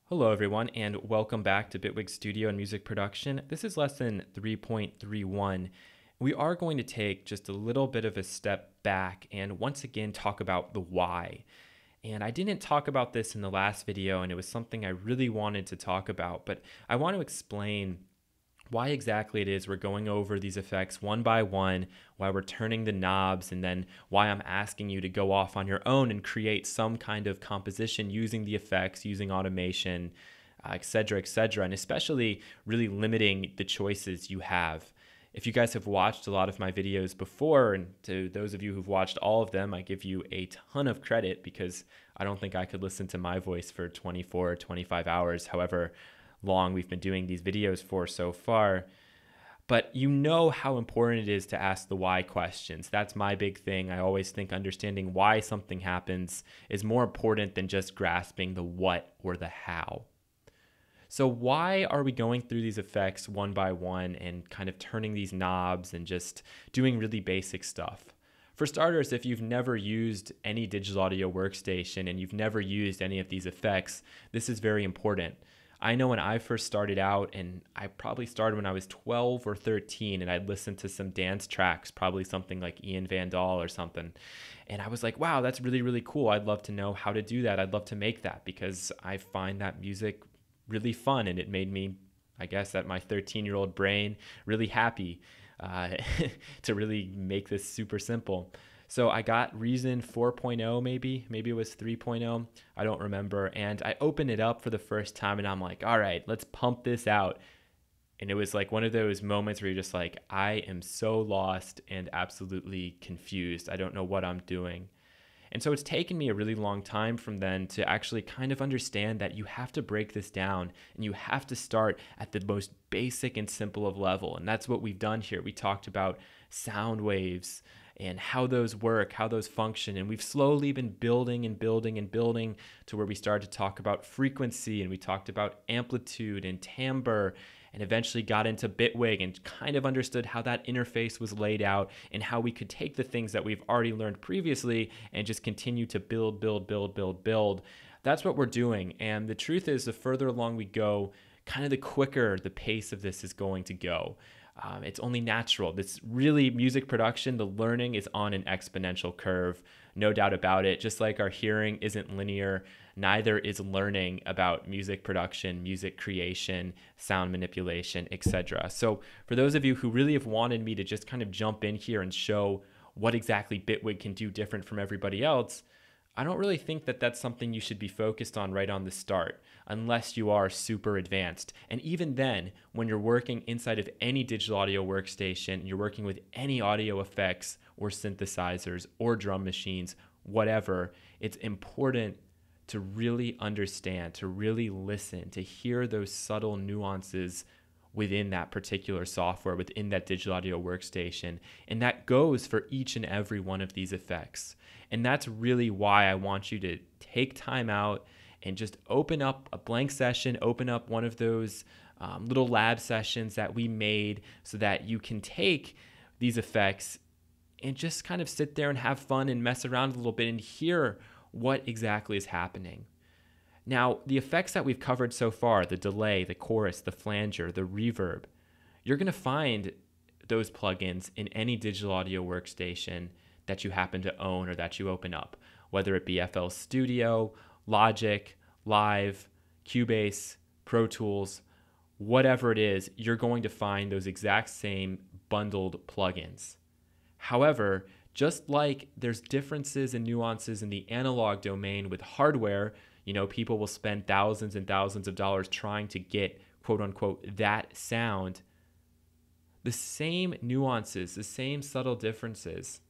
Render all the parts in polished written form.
Hello everyone and welcome back to Bitwig Studio and Music Production. This is lesson 3.31. We are going to take just a little bit of a step back and once again talk about the why. And I didn't talk about this in the last video and it was something I really wanted to talk about, but I want to explain why exactly it is we're going over these effects one by one, why we're turning the knobs, and then why I'm asking you to go off on your own and create some kind of composition using the effects, using automation, etc., and especially really limiting the choices you have. If you guys have watched a lot of my videos before, and to those of you who've watched all of them, I give you a ton of credit because I don't think I could listen to my voice for 24 or 25 hours, however long we've been doing these videos for so far. But you know how important it is to ask the why questions. That's my big thing. I always think understanding why something happens is more important than just grasping the what or the how. So why are we going through these effects one by one and kind of turning these knobs and just doing really basic stuff? For starters, if you've never used any digital audio workstation and you've never used any of these effects, this is very important. I know when I first started out, and I probably started when I was 12 or 13, and I'd listened to some dance tracks, probably something like Ian Van Dahl or something. And I was like, wow, that's really, really cool. I'd love to know how to do that. I'd love to make that because I find that music really fun. And it made me, I guess, at my 13-year-old brain, really happy to really make this super simple. So I got Reason 4.0 maybe it was 3.0, I don't remember. And I opened it up for the first time and I'm like, all right, let's pump this out. And it was like one of those moments where you're just like, I am so lost and absolutely confused. I don't know what I'm doing. And so it's taken me a really long time from then to actually kind of understand that you have to break this down and you have to start at the most basic and simple of level. And that's what we've done here. We talked about sound waves and how those work, how those function. And we've slowly been building and building and building to where we started to talk about frequency and we talked about amplitude and timbre and eventually got into Bitwig and kind of understood how that interface was laid out and how we could take the things that we've already learned previously and just continue to build. That's what we're doing. And the truth is, the further along we go, kind of the quicker the pace of this is going to go. It's only natural. This really music production, the learning is on an exponential curve, no doubt about it. Just like our hearing isn't linear, neither is learning about music production, music creation, sound manipulation, etc. So for those of you who really have wanted me to just kind of jump in here and show what exactly Bitwig can do different from everybody else, I don't really think that that's something you should be focused on right on the start, unless you are super advanced. And even then, when you're working inside of any digital audio workstation, you're working with any audio effects or synthesizers or drum machines, whatever, it's important to really understand, to really listen, to hear those subtle nuances within that particular software, within that digital audio workstation. And that goes for each and every one of these effects. And that's really why I want you to take time out and just open up a blank session, open up one of those little lab sessions that we made so that you can take these effects and just kind of sit there and have fun and mess around a little bit and hear what exactly is happening. Now, the effects that we've covered so far, the delay, the chorus, the flanger, the reverb, you're going to find those plugins in any digital audio workstation that you happen to own or that you open up, whether it be FL Studio, Logic, Live, Cubase, Pro Tools, whatever it is, you're going to find those exact same bundled plugins. However, just like there's differences and nuances in the analog domain with hardware, people will spend thousands and thousands of dollars trying to get, quote unquote, that sound. The same nuances, the same subtle differences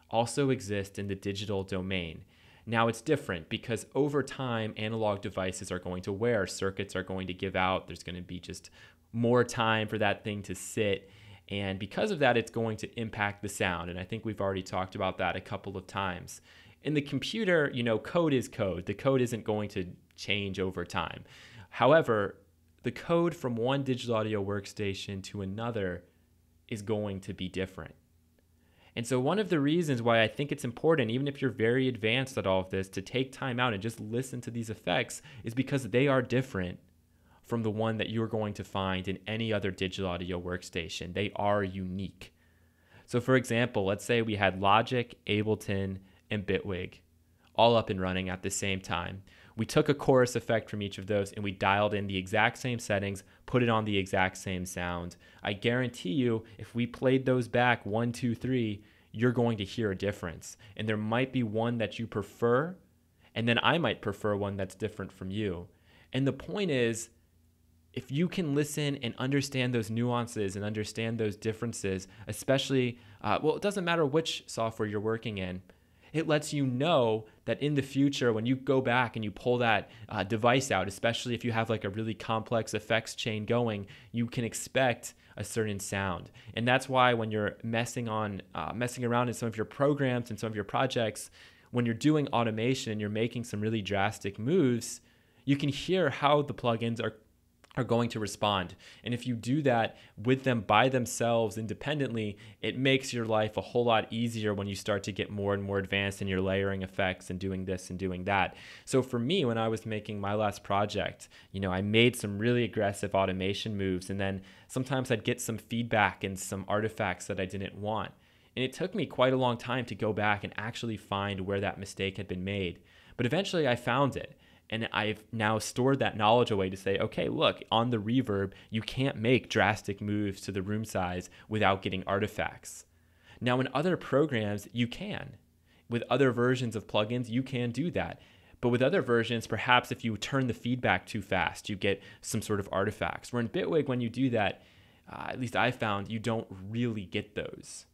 also exist in the digital domain. Now it's different because over time, analog devices are going to wear, circuits are going to give out, there's going to be just more time for that thing to sit. And because of that, it's going to impact the sound. And I think we've already talked about that a couple of times. In the computer, code is code. The code isn't going to change over time. However, the code from one digital audio workstation to another is going to be different. And so one of the reasons why I think it's important, even if you're very advanced at all of this, to take time out and just listen to these effects is because they are different from the one that you're going to find in any other digital audio workstation. They are unique. So for example, let's say we had Logic, Ableton, and Bitwig all up and running at the same time. We took a chorus effect from each of those and we dialed in the exact same settings, put it on the exact same sound. I guarantee you, if we played those back 1, 2, 3, you're going to hear a difference. And there might be one that you prefer, and then I might prefer one that's different from you. And the point is, if you can listen and understand those nuances and understand those differences, especially, it doesn't matter which software you're working in, it lets you know that in the future, when you go back and you pull that device out, especially if you have like a really complex effects chain going, you can expect a certain sound. And that's why when you're messing around in some of your programs and some of your projects, when you're doing automation and you're making some really drastic moves, you can hear how the plugins are going to respond. And if you do that with them by themselves independently, it makes your life a whole lot easier when you start to get more and more advanced in your layering effects and doing this and doing that. So for me, when I was making my last project, I made some really aggressive automation moves, and then sometimes I'd get some feedback and some artifacts that I didn't want. And it took me quite a long time to go back and actually find where that mistake had been made. But eventually I found it. And I've now stored that knowledge away to say, okay, look, on the reverb, you can't make drastic moves to the room size without getting artifacts. Now, in other programs, you can. With other versions of plugins, you can do that. But with other versions, perhaps if you turn the feedback too fast, you get some sort of artifacts. Where in Bitwig, when you do that, at least I found, you don't really get those.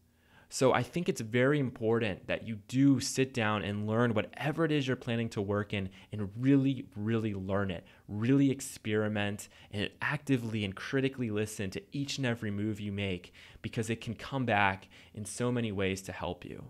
So I think it's very important that you do sit down and learn whatever it is you're planning to work in and really, really learn it. Really experiment and actively and critically listen to each and every move you make, because it can come back in so many ways to help you.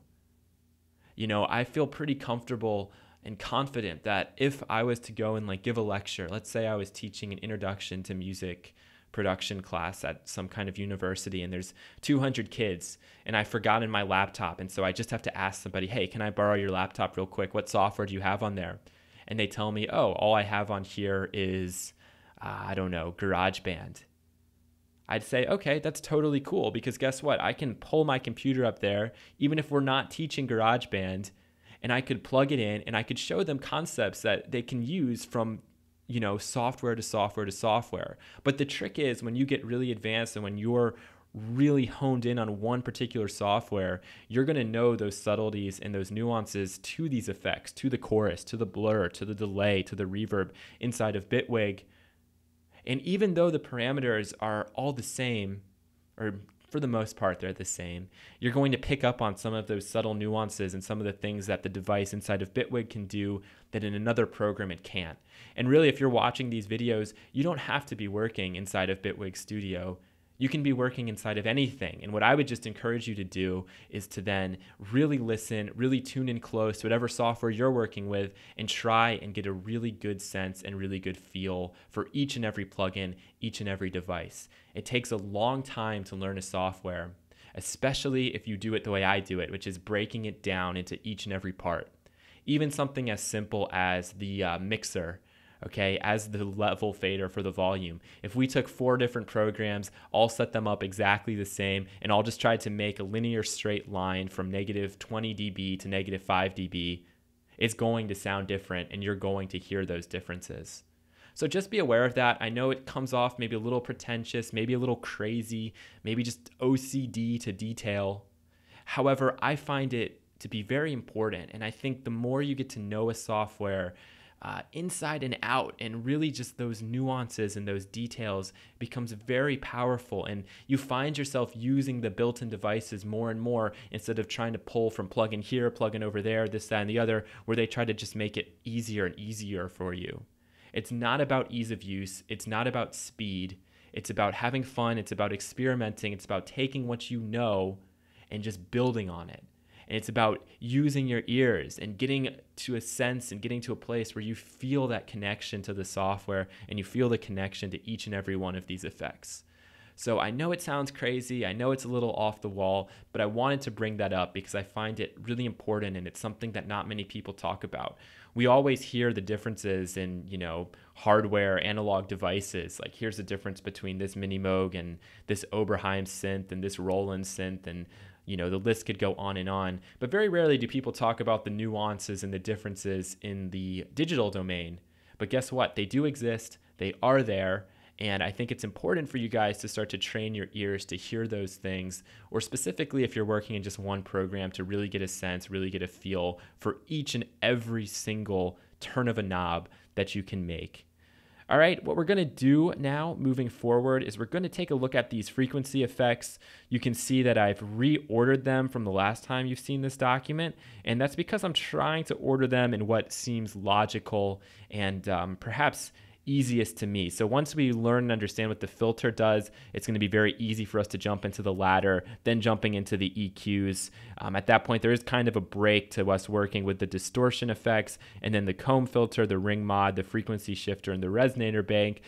I feel pretty comfortable and confident that if I was to go and give a lecture, let's say I was teaching an introduction to music production class at some kind of university and there's 200 kids and I've forgotten my laptop, and so I just have to ask somebody, hey, can I borrow your laptop real quick? What software do you have on there? And they tell me, oh, all I have on here is GarageBand. I'd say, okay, that's totally cool, because guess what? I can pull my computer up there even if we're not teaching GarageBand, and I could plug it in and I could show them concepts that they can use from software to software to software. But the trick is, when you get really advanced and when you're really honed in on one particular software, you're going to know those subtleties and those nuances to these effects, to the chorus, to the blur, to the delay, to the reverb inside of Bitwig. And even though the parameters are all the same, or for the most part they're the same, you're going to pick up on some of those subtle nuances and some of the things that the device inside of Bitwig can do that in another program it can't. And really, if you're watching these videos, you don't have to be working inside of Bitwig Studio. You can be working inside of anything. And what I would just encourage you to do is to then really listen, really tune in close to whatever software you're working with, and try and get a really good sense and really good feel for each and every plugin, each and every device. It takes a long time to learn a software, especially if you do it the way I do it, which is breaking it down into each and every part. Even something as simple as the mixer, okay, as the level fader for the volume. If we took 4 different programs, all set them up exactly the same, and all just tried to make a linear straight line from negative 20 dB to negative 5 dB, it's going to sound different, and you're going to hear those differences. So just be aware of that. I know it comes off maybe a little pretentious, maybe a little crazy, maybe just OCD to detail. However, I find it to be very important, and I think the more you get to know a software inside and out, and really just those nuances and those details, becomes very powerful, and you find yourself using the built-in devices more and more instead of trying to pull from plug-in here, plug-in over there, this, that, and the other, where they try to just make it easier and easier for you. It's not about ease of use. It's not about speed. It's about having fun. It's about experimenting. It's about taking what you know and just building on it. And it's about using your ears and getting to a sense and getting to a place where you feel that connection to the software and you feel the connection to each and every one of these effects. So I know it sounds crazy, I know it's a little off the wall, but I wanted to bring that up because I find it really important, and it's something that not many people talk about. We always hear the differences in, hardware, analog devices. Like, here's the difference between this Mini Moog and this Oberheim synth and this Roland synth, and the list could go on and on. But very rarely do people talk about the nuances and the differences in the digital domain. But guess what? They do exist. They are there. And I think it's important for you guys to start to train your ears to hear those things, or specifically if you're working in just one program, to really get a sense, really get a feel for each and every single turn of a knob that you can make. All right, what we're going to do now moving forward is we're going to take a look at these frequency effects. You can see that I've reordered them from the last time you've seen this document, and that's because I'm trying to order them in what seems logical and perhaps easiest to me. So once we learn and understand what the filter does, it's going to be very easy for us to jump into the ladder, then jumping into the EQs. At that point, there is kind of a break to us working with the distortion effects, and then the comb filter, the ring mod, the frequency shifter, and the resonator bank.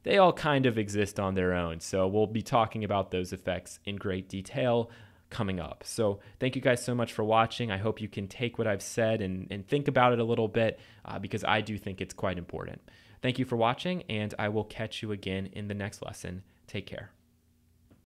They all kind of exist on their own. So we'll be talking about those effects in great detail coming up. So thank you guys so much for watching. I hope you can take what I've said and think about it a little bit, because I do think it's quite important. Thank you for watching, and I will catch you again in the next lesson. Take care.